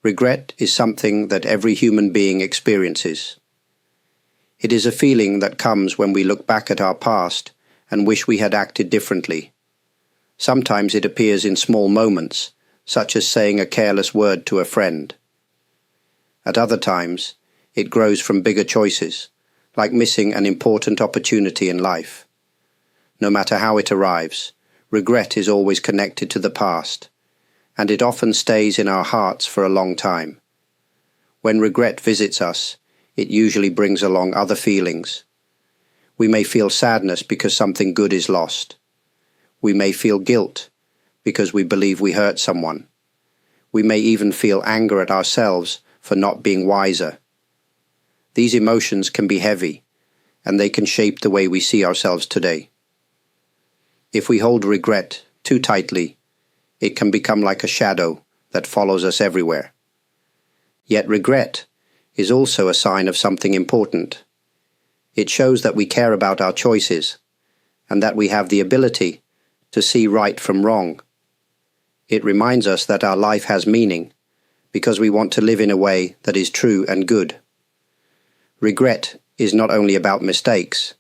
Regret is something that every human being experiences. It is a feeling that comes when we look back at our past and wish we had acted differently. Sometimes it appears in small moments, such as saying a careless word to a friend. At other times, it grows from bigger choices, like missing an important opportunity in life. No matter how it arrives, regret is always connected to the past, and it often stays in our hearts for a long time. When regret visits us, it usually brings along other feelings. We may feel sadness because something good is lost. We may feel guilt because we believe we hurt someone. We may even feel anger at ourselves for not being wiser. These emotions can be heavy, and they can shape the way we see ourselves today. If we hold regret too tightly, it can become like a shadow that follows us everywhere. Yet regret is also a sign of something important. It shows that we care about our choices, and that we have the ability to see right from wrong. It reminds us that our life has meaning, because we want to live in a way that is true and good. Regret is not only about mistakes,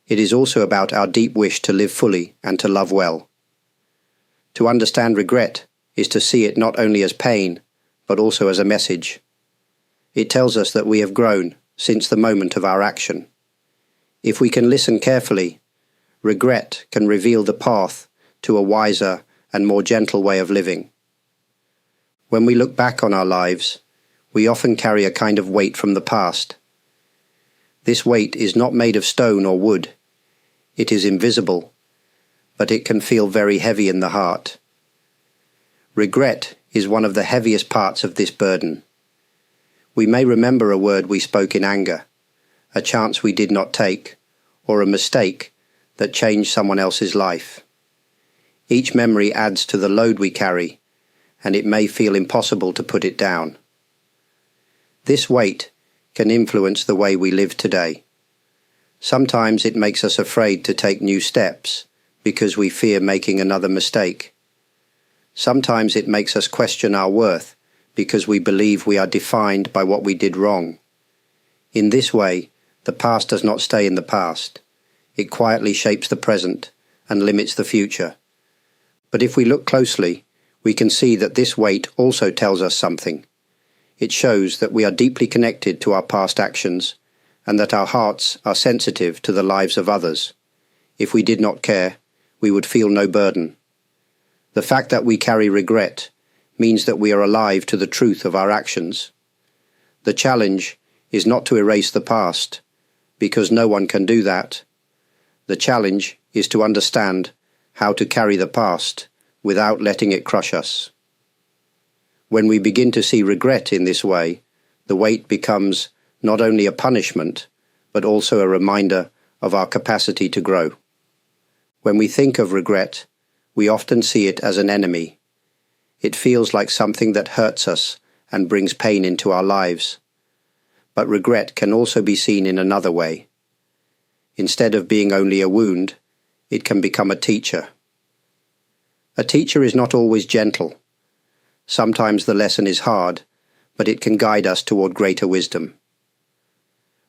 it is also about our deep wish to live fully and to love well. To understand regret is to see it not only as pain, but also as a message. It tells us that we have grown since the moment of our action. If we can listen carefully, regret can reveal the path to a wiser and more gentle way of living. When we look back on our lives, we often carry a kind of weight from the past. This weight is not made of stone or wood. It is invisible, but it can feel very heavy in the heart. Regret is one of the heaviest parts of this burden. We may remember a word we spoke in anger, a chance we did not take, or a mistake that changed someone else's life. Each memory adds to the load we carry, and it may feel impossible to put it down. This weight can influence the way we live today. Sometimes it makes us afraid to take new steps because we fear making another mistake. Sometimes it makes us question our worth because we believe we are defined by what we did wrong. In this way, the past does not stay in the past. It quietly shapes the present and limits the future. But if we look closely, we can see that this weight also tells us something. It shows that we are deeply connected to our past actions and that our hearts are sensitive to the lives of others. If we did not care, we would feel no burden. The fact that we carry regret means that we are alive to the truth of our actions. The challenge is not to erase the past, because no one can do that. The challenge is to understand how to carry the past without letting it crush us. When we begin to see regret in this way, the weight becomes not only a punishment, but also a reminder of our capacity to grow. When we think of regret, we often see it as an enemy. It feels like something that hurts us and brings pain into our lives. But regret can also be seen in another way. Instead of being only a wound, it can become a teacher. A teacher is not always gentle. Sometimes the lesson is hard, but it can guide us toward greater wisdom.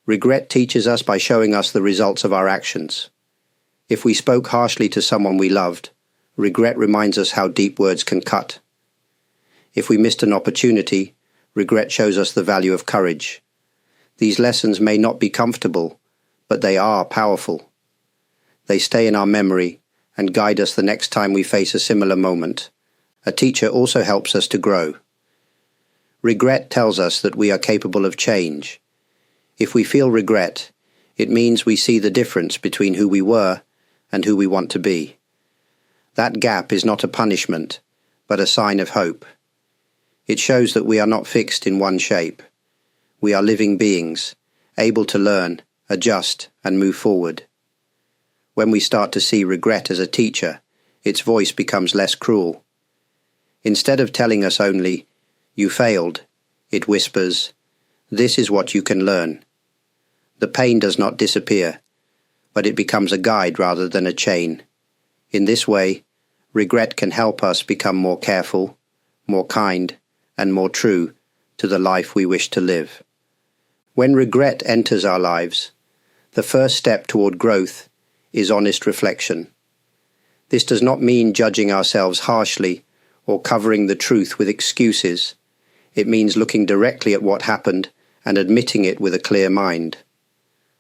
Regret teaches us by showing us the results of our actions. If we spoke harshly to someone we loved, regret reminds us how deep words can cut. If we missed an opportunity, regret shows us the value of courage. These lessons may not be comfortable, but they are powerful. They stay in our memory and guide us the next time we face a similar moment. A teacher also helps us to grow. Regret tells us that we are capable of change. If we feel regret, it means we see the difference between who we were and who we want to be. That gap is not a punishment, but a sign of hope. It shows that we are not fixed in one shape. We are living beings, able to learn, adjust, and move forward. When we start to see regret as a teacher, its voice becomes less cruel. Instead of telling us only, "You failed," it whispers, "This is what you can learn." The pain does not disappear, but it becomes a guide rather than a chain. In this way, regret can help us become more careful, more kind, and more true to the life we wish to live. When regret enters our lives, the first step toward growth is honest reflection. This does not mean judging ourselves harshly or covering the truth with excuses. It means looking directly at what happened and admitting it with a clear mind.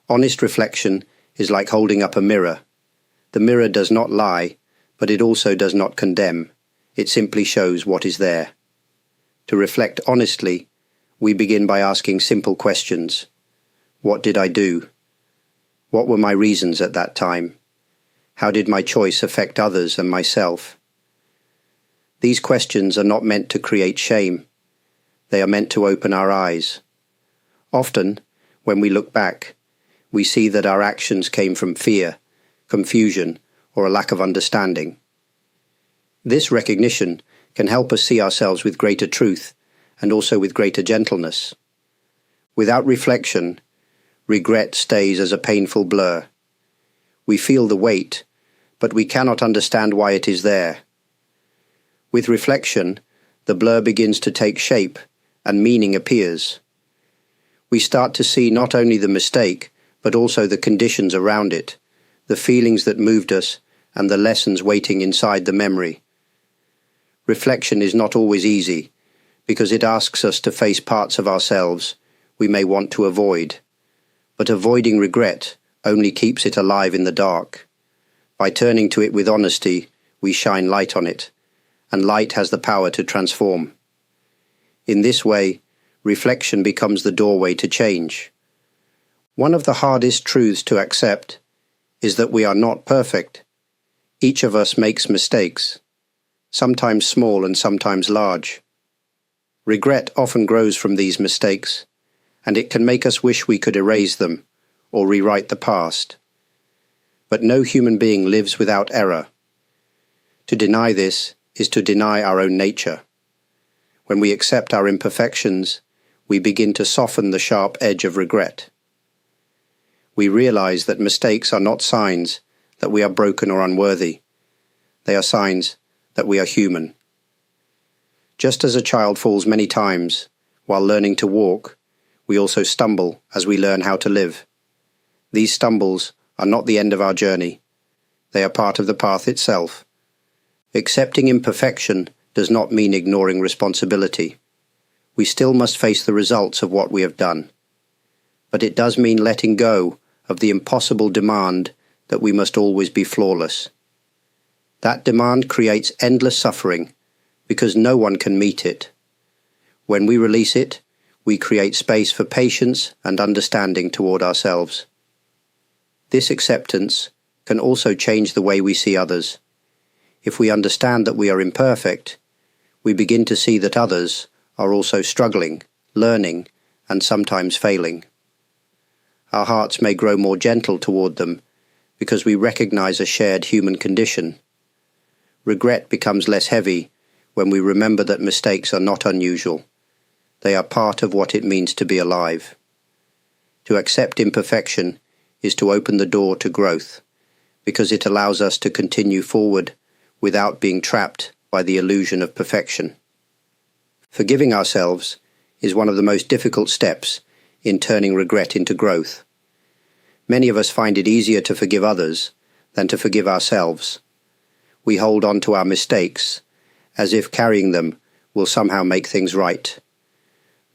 Honest reflection is like holding up a mirror. The mirror does not lie, but it also does not condemn. It simply shows what is there. To reflect honestly, we begin by asking simple questions. What did I do? What were my reasons at that time? How did my choice affect others and myself? These questions are not meant to create shame. They are meant to open our eyes. Often, when we look back, we see that our actions came from fear, confusion, or a lack of understanding. This recognition can help us see ourselves with greater truth and also with greater gentleness. Without reflection, regret stays as a painful blur. We feel the weight, but we cannot understand why it is there. With reflection, the blur begins to take shape and meaning appears. We start to see not only the mistake, but also the conditions around it, the feelings that moved us, and the lessons waiting inside the memory. Reflection is not always easy, because it asks us to face parts of ourselves we may want to avoid. But avoiding regret only keeps it alive in the dark. By turning to it with honesty, we shine light on it, and light has the power to transform. In this way, reflection becomes the doorway to change. One of the hardest truths to accept is that we are not perfect. Each of us makes mistakes, sometimes small and sometimes large. Regret often grows from these mistakes, and it can make us wish we could erase them or rewrite the past. But no human being lives without error. To deny this is to deny our own nature. When we accept our imperfections, we begin to soften the sharp edge of regret. We realize that mistakes are not signs that we are broken or unworthy. They are signs that we are human. Just as a child falls many times while learning to walk, we also stumble as we learn how to live. These stumbles are not the end of our journey. They are part of the path itself. Accepting imperfection does not mean ignoring responsibility. We still must face the results of what we have done. But it does mean letting go of the impossible demand that we must always be flawless. That demand creates endless suffering because no one can meet it. When we release it, we create space for patience and understanding toward ourselves. This acceptance can also change the way we see others. If we understand that we are imperfect, we begin to see that others are also struggling, learning, and sometimes failing. Our hearts may grow more gentle toward them because we recognize a shared human condition. Regret becomes less heavy when we remember that mistakes are not unusual. They are part of what it means to be alive. To accept imperfection is to open the door to growth, because it allows us to continue forward without being trapped by the illusion of perfection. Forgiving ourselves is one of the most difficult steps in turning regret into growth. Many of us find it easier to forgive others than to forgive ourselves. We hold on to our mistakes as if carrying them will somehow make things right.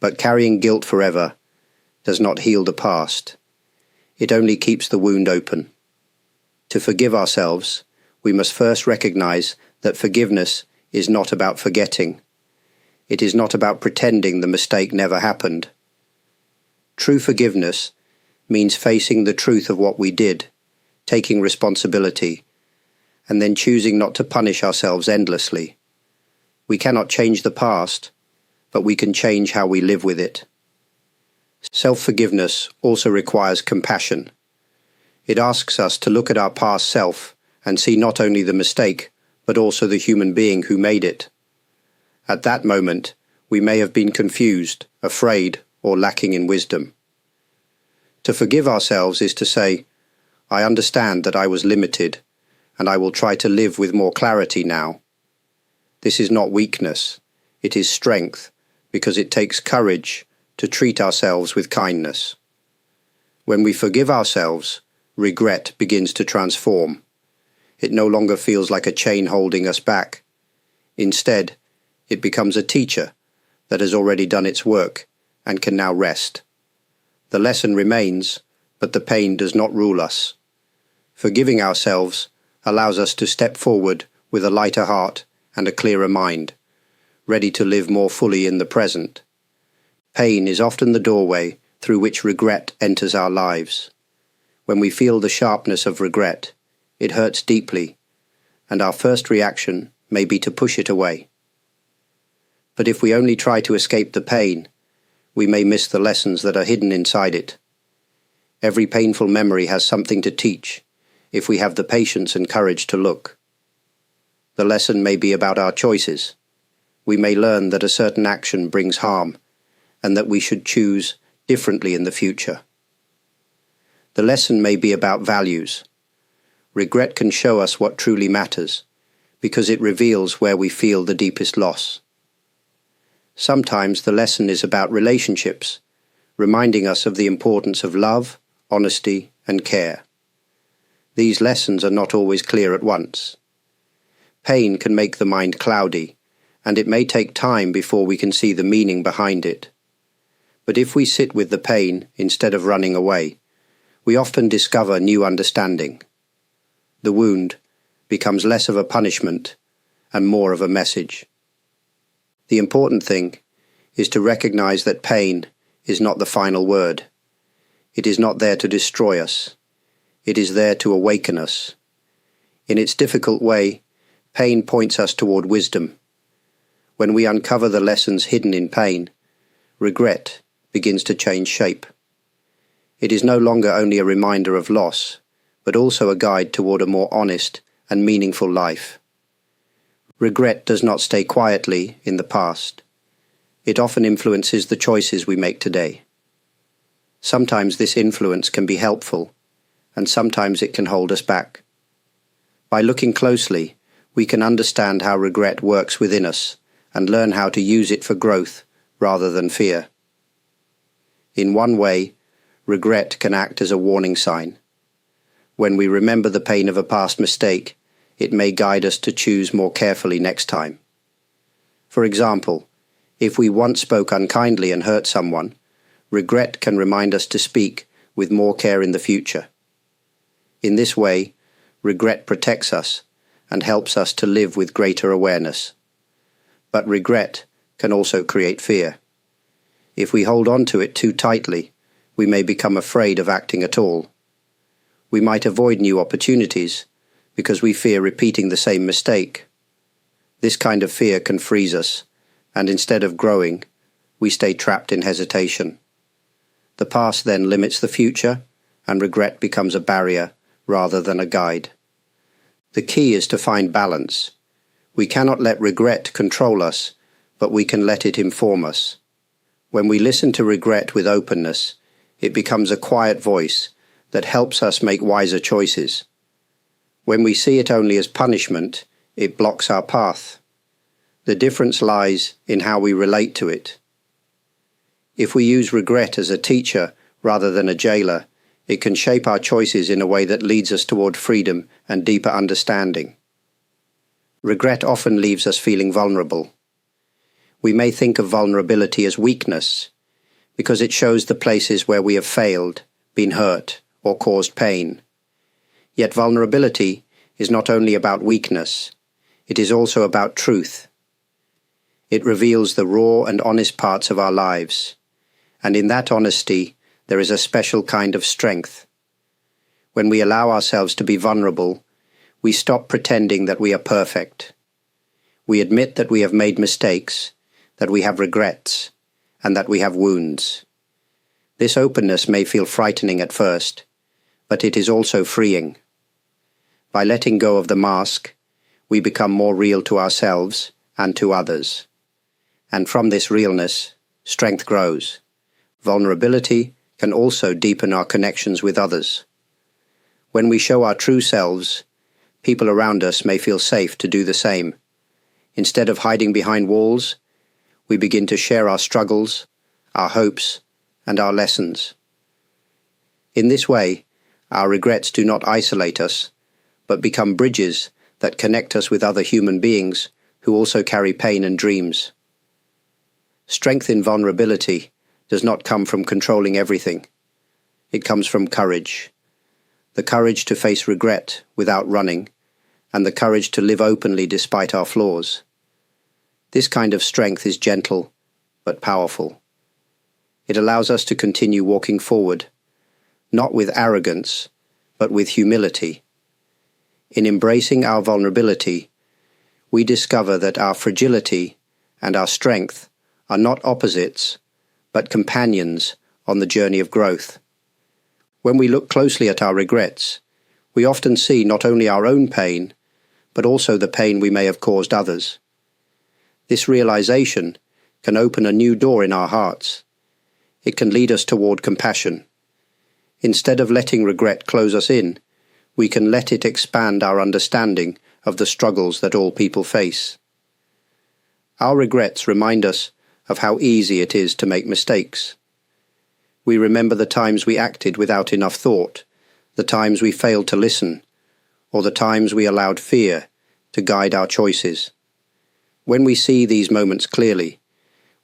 But carrying guilt forever does not heal the past. It only keeps the wound open. To forgive ourselves, we must first recognize that forgiveness is not about forgetting. It is not about pretending the mistake never happened. True forgiveness means facing the truth of what we did, taking responsibility, and then choosing not to punish ourselves endlessly. We cannot change the past, but we can change how we live with it. Self-forgiveness also requires compassion. It asks us to look at our past self and see not only the mistake, but also the human being who made it. At that moment, we may have been confused, afraid, or lacking in wisdom. To forgive ourselves is to say, I understand that I was limited, and I will try to live with more clarity now. This is not weakness, it is strength, because it takes courage to treat ourselves with kindness. When we forgive ourselves, regret begins to transform. It no longer feels like a chain holding us back. Instead, it becomes a teacher that has already done its work and can now rest. The lesson remains, but the pain does not rule us. Forgiving ourselves allows us to step forward with a lighter heart and a clearer mind, ready to live more fully in the present. Pain is often the doorway through which regret enters our lives. When we feel the sharpness of regret, it hurts deeply, and our first reaction may be to push it away. But if we only try to escape the pain, we may miss the lessons that are hidden inside it. Every painful memory has something to teach, if we have the patience and courage to look. The lesson may be about our choices. We may learn that a certain action brings harm, and that we should choose differently in the future. The lesson may be about values. Regret can show us what truly matters, because it reveals where we feel the deepest loss. Sometimes the lesson is about relationships, reminding us of the importance of love, honesty, and care. These lessons are not always clear at once. Pain can make the mind cloudy, and it may take time before we can see the meaning behind it. But if we sit with the pain instead of running away, we often discover new understanding. The wound becomes less of a punishment and more of a message. The important thing is to recognize that pain is not the final word. It is not there to destroy us. It is there to awaken us. In its difficult way, pain points us toward wisdom. When we uncover the lessons hidden in pain, regret begins to change shape. It is no longer only a reminder of loss, but also a guide toward a more honest and meaningful life. Regret does not stay quietly in the past. It often influences the choices we make today. Sometimes this influence can be helpful, and sometimes it can hold us back. By looking closely, we can understand how regret works within us and learn how to use it for growth rather than fear. In one way, regret can act as a warning sign. When we remember the pain of a past mistake, it may guide us to choose more carefully next time. For example, if we once spoke unkindly and hurt someone, regret can remind us to speak with more care in the future. In this way, regret protects us and helps us to live with greater awareness. But regret can also create fear. If we hold on to it too tightly, we may become afraid of acting at all. We might avoid new opportunities because we fear repeating the same mistake. This kind of fear can freeze us, and instead of growing, we stay trapped in hesitation. The past then limits the future, and regret becomes a barrier rather than a guide. The key is to find balance. We cannot let regret control us, but we can let it inform us. When we listen to regret with openness, it becomes a quiet voice that helps us make wiser choices. When we see it only as punishment, it blocks our path. The difference lies in how we relate to it. If we use regret as a teacher rather than a jailer, it can shape our choices in a way that leads us toward freedom and deeper understanding. Regret often leaves us feeling vulnerable. We may think of vulnerability as weakness, because it shows the places where we have failed, been hurt, or caused pain. Yet vulnerability is not only about weakness, it is also about truth. It reveals the raw and honest parts of our lives, and in that honesty there is a special kind of strength. When we allow ourselves to be vulnerable, we stop pretending that we are perfect. We admit that we have made mistakes, that we have regrets, and that we have wounds. This openness may feel frightening at first, but it is also freeing. By letting go of the mask, we become more real to ourselves and to others. And from this realness, strength grows. Vulnerability can also deepen our connections with others. When we show our true selves, people around us may feel safe to do the same. Instead of hiding behind walls, we begin to share our struggles, our hopes, and our lessons. In this way, our regrets do not isolate us, but become bridges that connect us with other human beings who also carry pain and dreams. Strength in vulnerability does not come from controlling everything. It comes from courage. The courage to face regret without running, and the courage to live openly despite our flaws. This kind of strength is gentle, but powerful. It allows us to continue walking forward, not with arrogance, but with humility. In embracing our vulnerability, we discover that our fragility and our strength are not opposites, but companions on the journey of growth. When we look closely at our regrets, we often see not only our own pain, but also the pain we may have caused others. This realization can open a new door in our hearts. It can lead us toward compassion. Instead of letting regret close us in, we can let it expand our understanding of the struggles that all people face. Our regrets remind us of how easy it is to make mistakes. We remember the times we acted without enough thought, the times we failed to listen, or the times we allowed fear to guide our choices. When we see these moments clearly,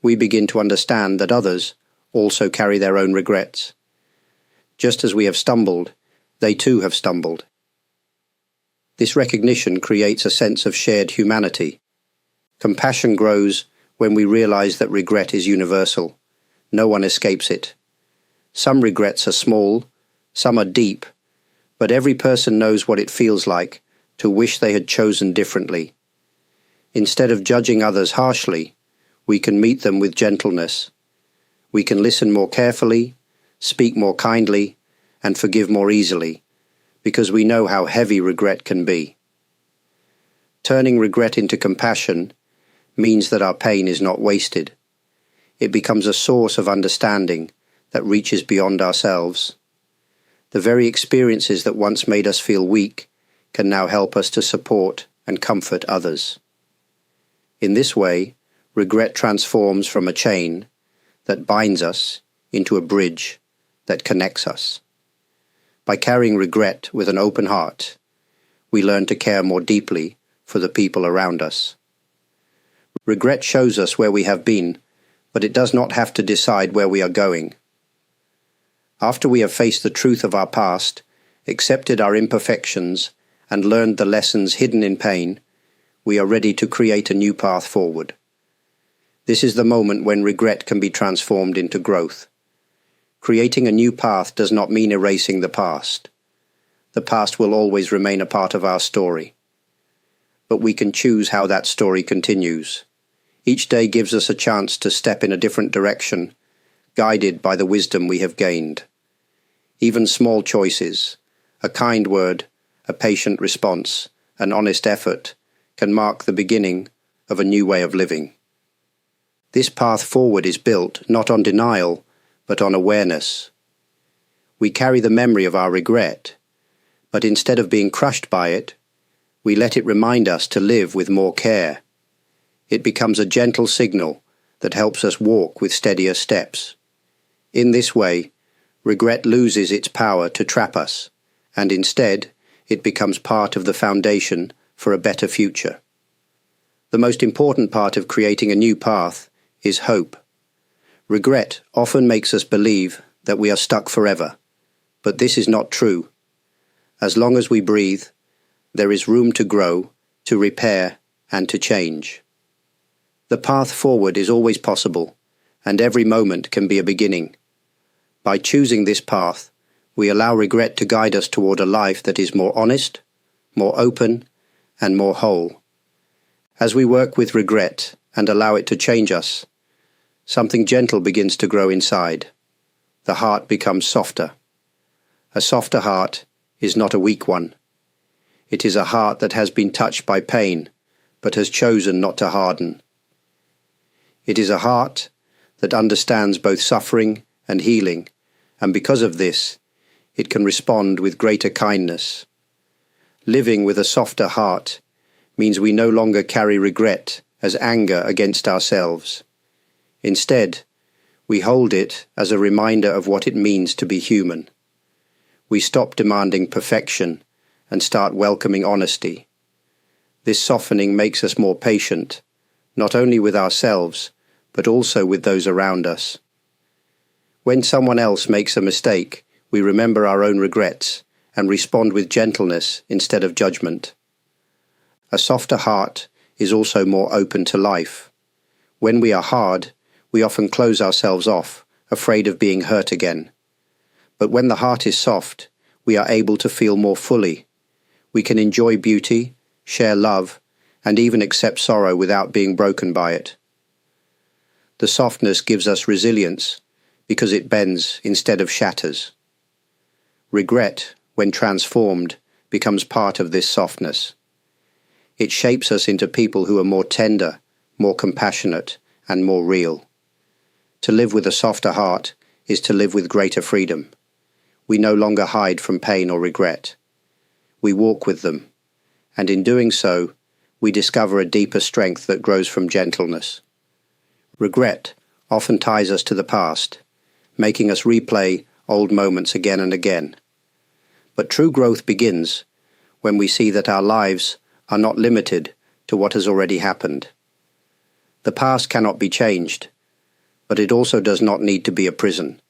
we begin to understand that others also carry their own regrets. Just as we have stumbled, they too have stumbled. This recognition creates a sense of shared humanity. Compassion grows when we realize that regret is universal. No one escapes it. Some regrets are small, some are deep, but every person knows what it feels like to wish they had chosen differently. Instead of judging others harshly, we can meet them with gentleness. We can listen more carefully, speak more kindly, and forgive more easily, because we know how heavy regret can be. Turning regret into compassion means that our pain is not wasted. It becomes a source of understanding that reaches beyond ourselves. The very experiences that once made us feel weak can now help us to support and comfort others. In this way, regret transforms from a chain that binds us into a bridge that connects us. By carrying regret with an open heart, we learn to care more deeply for the people around us. Regret shows us where we have been, but it does not have to decide where we are going. After we have faced the truth of our past, accepted our imperfections, and learned the lessons hidden in pain, we are ready to create a new path forward. This is the moment when regret can be transformed into growth. Creating a new path does not mean erasing the past. The past will always remain a part of our story. But we can choose how that story continues. Each day gives us a chance to step in a different direction, guided by the wisdom we have gained. Even small choices, a kind word, a patient response, an honest effort, can mark the beginning of a new way of living. This path forward is built not on denial, but on awareness. We carry the memory of our regret, but instead of being crushed by it, we let it remind us to live with more care. It becomes a gentle signal that helps us walk with steadier steps. In this way, regret loses its power to trap us, and instead, it becomes part of the foundation for a better future. The most important part of creating a new path is hope. Regret often makes us believe that we are stuck forever, but this is not true. As long as we breathe, there is room to grow, to repair, and to change. The path forward is always possible, and every moment can be a beginning. By choosing this path, we allow regret to guide us toward a life that is more honest, more open, and more whole. As we work with regret and allow it to change us, something gentle begins to grow inside. The heart becomes softer. A softer heart is not a weak one. It is a heart that has been touched by pain, but has chosen not to harden. It is a heart that understands both suffering and healing, and because of this, it can respond with greater kindness. Living with a softer heart means we no longer carry regret as anger against ourselves. Instead, we hold it as a reminder of what it means to be human. We stop demanding perfection and start welcoming honesty. This softening makes us more patient, not only with ourselves, but also with those around us. When someone else makes a mistake, we remember our own regrets and respond with gentleness instead of judgment. A softer heart is also more open to life. When we are hard, we often close ourselves off, afraid of being hurt again. But when the heart is soft, we are able to feel more fully. We can enjoy beauty, share love, and even accept sorrow without being broken by it. The softness gives us resilience because it bends instead of shatters. Regret, when transformed, becomes part of this softness. It shapes us into people who are more tender, more compassionate, and more real. To live with a softer heart is to live with greater freedom. We no longer hide from pain or regret. We walk with them, and in doing so, we discover a deeper strength that grows from gentleness. Regret often ties us to the past, making us replay old moments again and again. But true growth begins when we see that our lives are not limited to what has already happened. The past cannot be changed, but it also does not need to be a prison.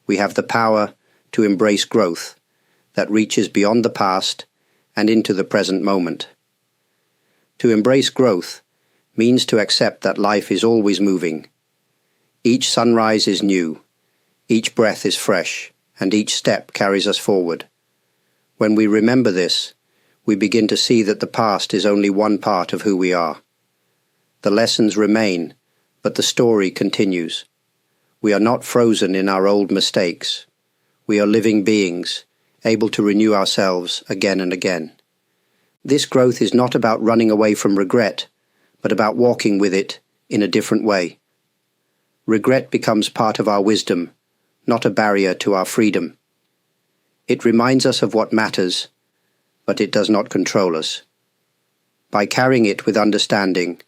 We have the power to embrace growth that reaches beyond the past and into the present moment. To embrace growth means to accept that life is always moving. Each sunrise is new, each breath is fresh, and each step carries us forward. When we remember this, we begin to see that the past is only one part of who we are. The lessons remain, but the story continues. We are not frozen in our old mistakes. We are living beings, able to renew ourselves again and again. This growth is not about running away from regret, but about walking with it in a different way. Regret becomes part of our wisdom, not a barrier to our freedom. It reminds us of what matters, but it does not control us. By carrying it with understanding,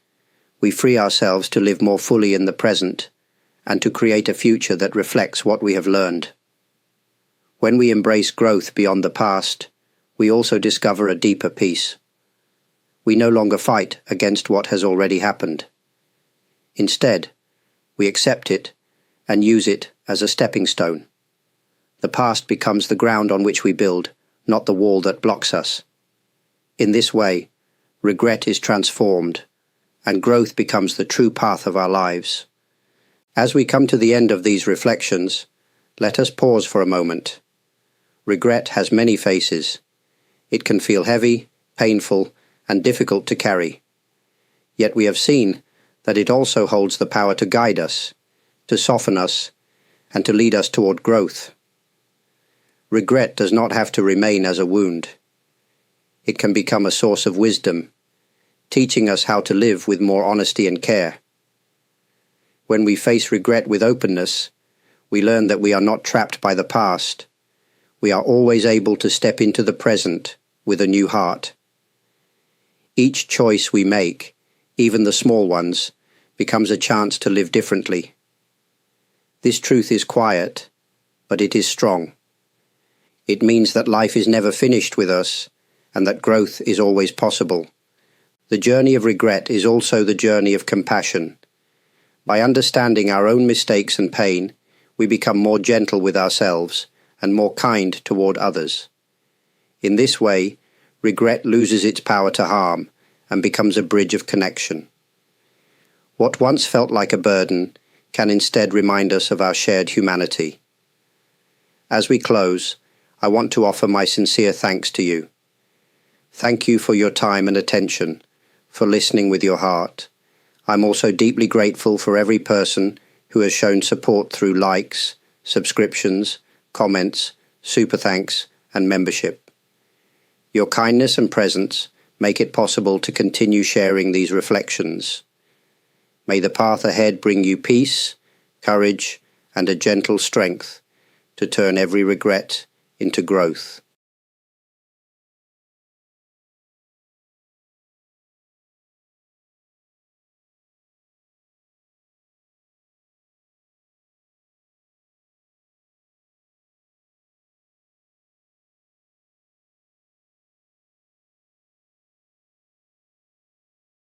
we free ourselves to live more fully in the present and to create a future that reflects what we have learned. When we embrace growth beyond the past, we also discover a deeper peace. We no longer fight against what has already happened. Instead, we accept it and use it as a stepping stone. The past becomes the ground on which we build, not the wall that blocks us. In this way, regret is transformed, and growth becomes the true path of our lives. As we come to the end of these reflections, let us pause for a moment. Regret has many faces. It can feel heavy, painful, and difficult to carry. Yet we have seen that it also holds the power to guide us, to soften us, and to lead us toward growth. Regret does not have to remain as a wound. It can become a source of wisdom, teaching us how to live with more honesty and care. When we face regret with openness, we learn that we are not trapped by the past. We are always able to step into the present with a new heart. Each choice we make, even the small ones, becomes a chance to live differently. This truth is quiet, but it is strong. It means that life is never finished with us, and that growth is always possible. The journey of regret is also the journey of compassion. By understanding our own mistakes and pain, we become more gentle with ourselves and more kind toward others. In this way, regret loses its power to harm and becomes a bridge of connection. What once felt like a burden can instead remind us of our shared humanity. As we close, I want to offer my sincere thanks to you. Thank you for your time and attention, for listening with your heart. I'm also deeply grateful for every person who has shown support through likes, subscriptions, comments, super thanks, and membership. Your kindness and presence make it possible to continue sharing these reflections. May the path ahead bring you peace, courage, and a gentle strength to turn every regret into growth.